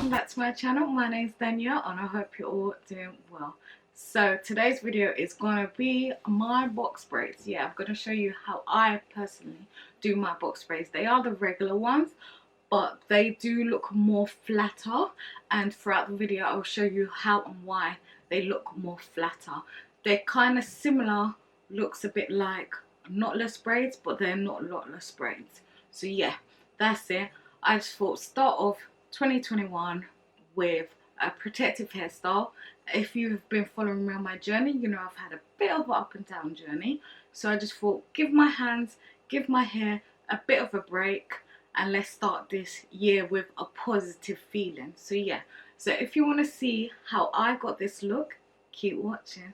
welcome back to my channel. My name is Danielle and I hope you're all doing well. So today's video is going to be my box braids. Yeah, I'm going to show you how I personally do my box braids. They are the regular ones, but they do look more flatter, and throughout the video I'll show you how and why they look more flatter. They're kind of similar, looks a bit like knotless braids, but they're not knotless braids. So yeah, that's it. I just thought start off 2021 with a protective hairstyle. If you've been following me on my journey, you know I've had a bit of an up and down journey. So I just thought give my hands, give my hair a bit of a break, and let's start this year with a positive feeling. So yeah, so if you want to see how I got this look, keep watching.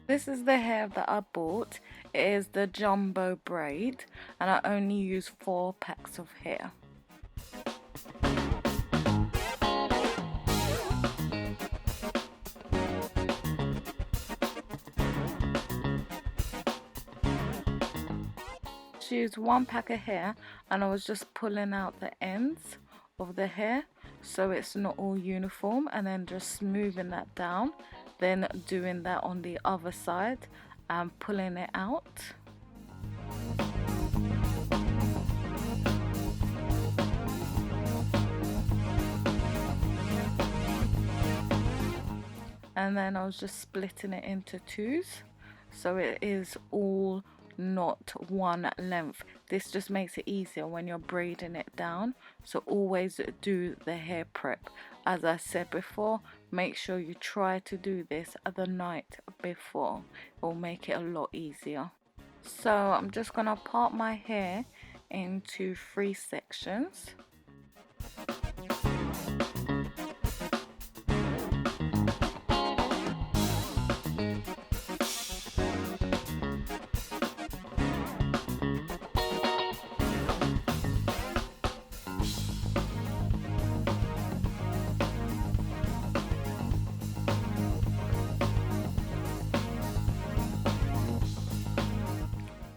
This is the hair that I bought. It is the jumbo braid and I only use 4 packs of hair. I used 1 pack of hair and I was just pulling out the ends of the hair so it's not all uniform, and then just smoothing that down, then doing that on the other side and pulling it out. And then I was just splitting it into 2s so it is all not one length. This just makes it easier when you're braiding it down. So always do the hair prep. As I said before, make sure you try to do this the night before. It will make it a lot easier. So I'm just gonna part my hair into 3 sections.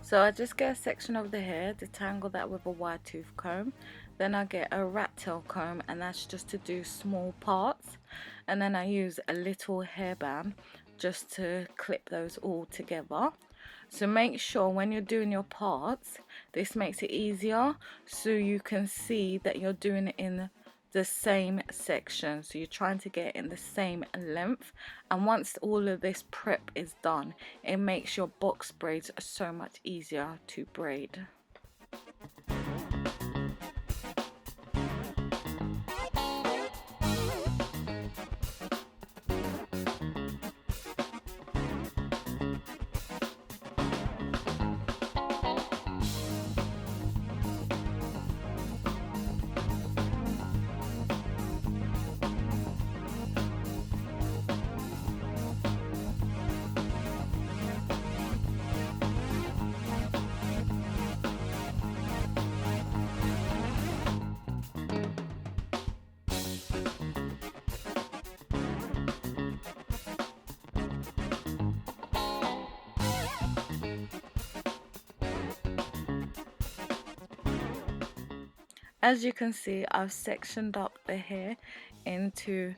So I just get a section of the hair, detangle that with a wide tooth comb. Then I get a rat tail comb, and that's just to do small parts. And then I use a little hairband just to clip those all together. So make sure when you're doing your parts, this makes it easier so you can see that you're doing it in the same section. So you're trying to get it in the same length, and once all of this prep is done, it makes your box braids so much easier to braid. As you can see, I've sectioned up the hair into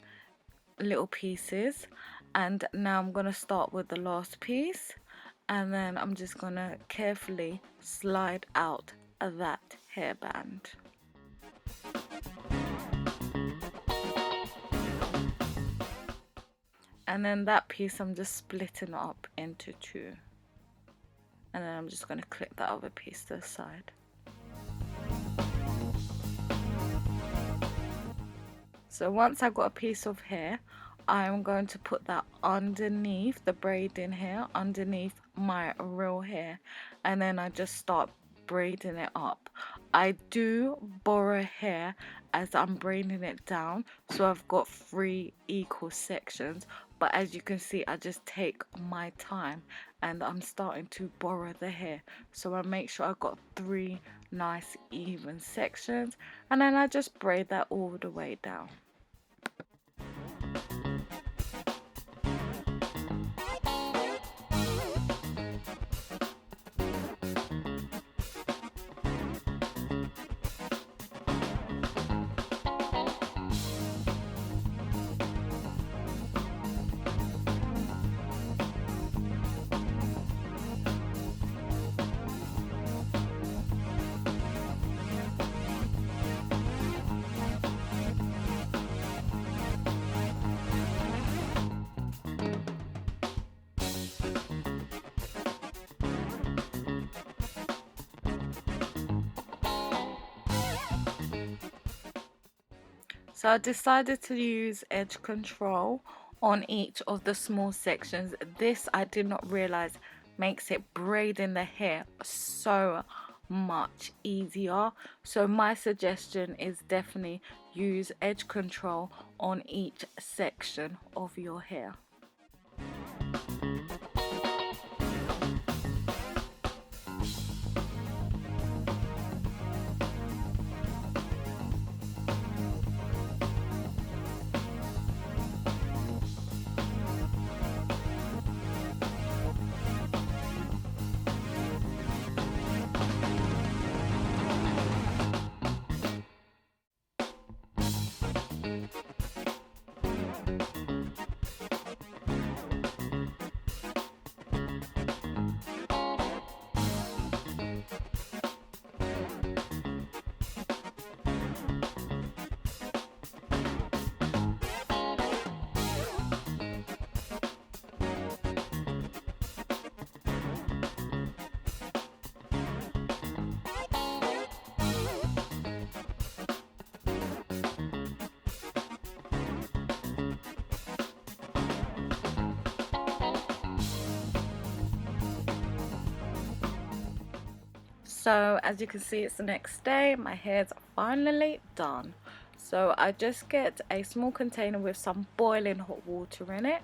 little pieces, and now I'm going to start with the last piece, and then I'm just going to carefully slide out that hairband. And then that piece I'm just splitting up into 2, and then I'm just going to clip that other piece to the side. So once I've got a piece of hair, I'm going to put that underneath the braiding hair, underneath my real hair, and then I just start braiding it up. I do borrow hair as I'm braiding it down, so I've got 3 equal sections, but as you can see, I just take my time and I'm starting to borrow the hair, so I make sure I've got 3 nice even sections, and then I just braid that all the way down. So I decided to use edge control on each of the small sections. This I did not realize makes it braiding the hair so much easier. So my suggestion is definitely use edge control on each section of your hair. So as you can see, it's the next day. My hair's finally done. So I just get a small container with some boiling hot water in it,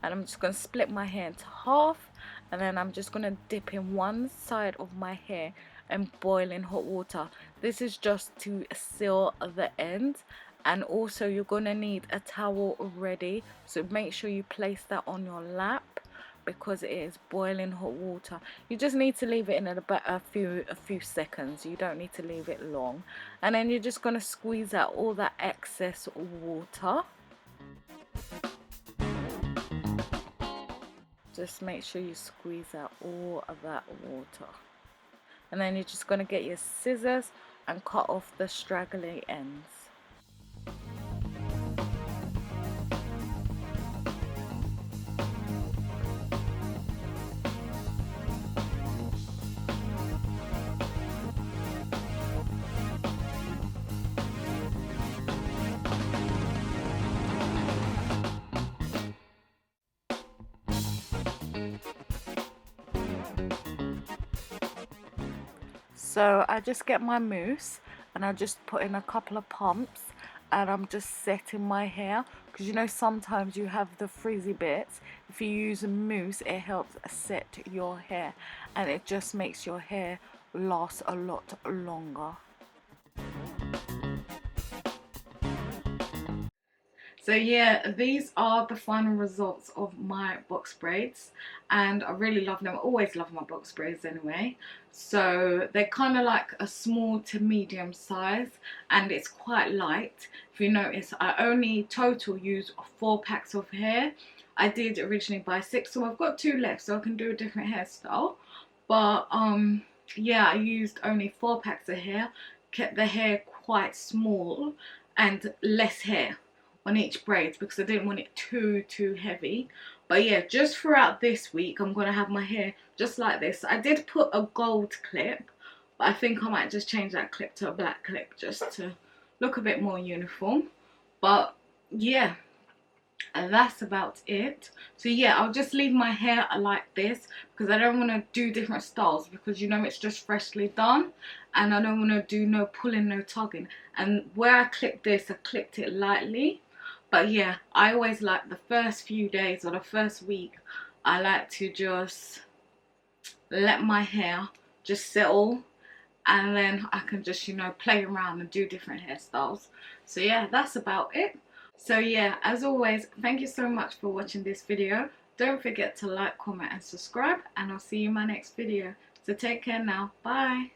and I'm just going to split my hair into half, and then I'm just going to dip in one side of my hair in boiling hot water. This is just to seal the end, and also you're going to need a towel ready, so make sure you place that on your lap because it is boiling hot water. You just need to leave it in about a few seconds. You don't need to leave it long, and then you're just going to squeeze out all that excess water. Just make sure you squeeze out all of that water, and then you're just going to get your scissors and cut off the straggly ends. So I just get my mousse and I just put in a couple of pumps, and I'm just setting my hair, because you know sometimes you have the frizzy bits. If you use mousse, it helps set your hair, and it just makes your hair last a lot longer. So yeah, these are the final results of my box braids, and I really love them. I always love my box braids anyway. So they're kind of like a small to medium size, and it's quite light. If you notice, I only total use 4 packs of hair. I did originally buy 6, so I've got 2 left, so I can do a different hairstyle. But yeah, I used only 4 packs of hair, kept the hair quite small and less hair on each braid because I didn't want it too heavy. But yeah, just throughout this week I'm gonna have my hair just like this. I did put a gold clip, but I think I might just change that clip to a black clip just to look a bit more uniform. But yeah, and that's about it. So yeah, I'll just leave my hair like this because I don't want to do different styles, because you know it's just freshly done, and I don't want to do no pulling, no tugging. And where I clipped this, I clipped it lightly. But yeah, I always like the first few days or the first week, I like to just let my hair just settle, and then I can just, you know, play around and do different hairstyles. So yeah, that's about it. So yeah, as always, thank you so much for watching this video. Don't forget to like, comment and subscribe, and I'll see you in my next video. So take care now. Bye.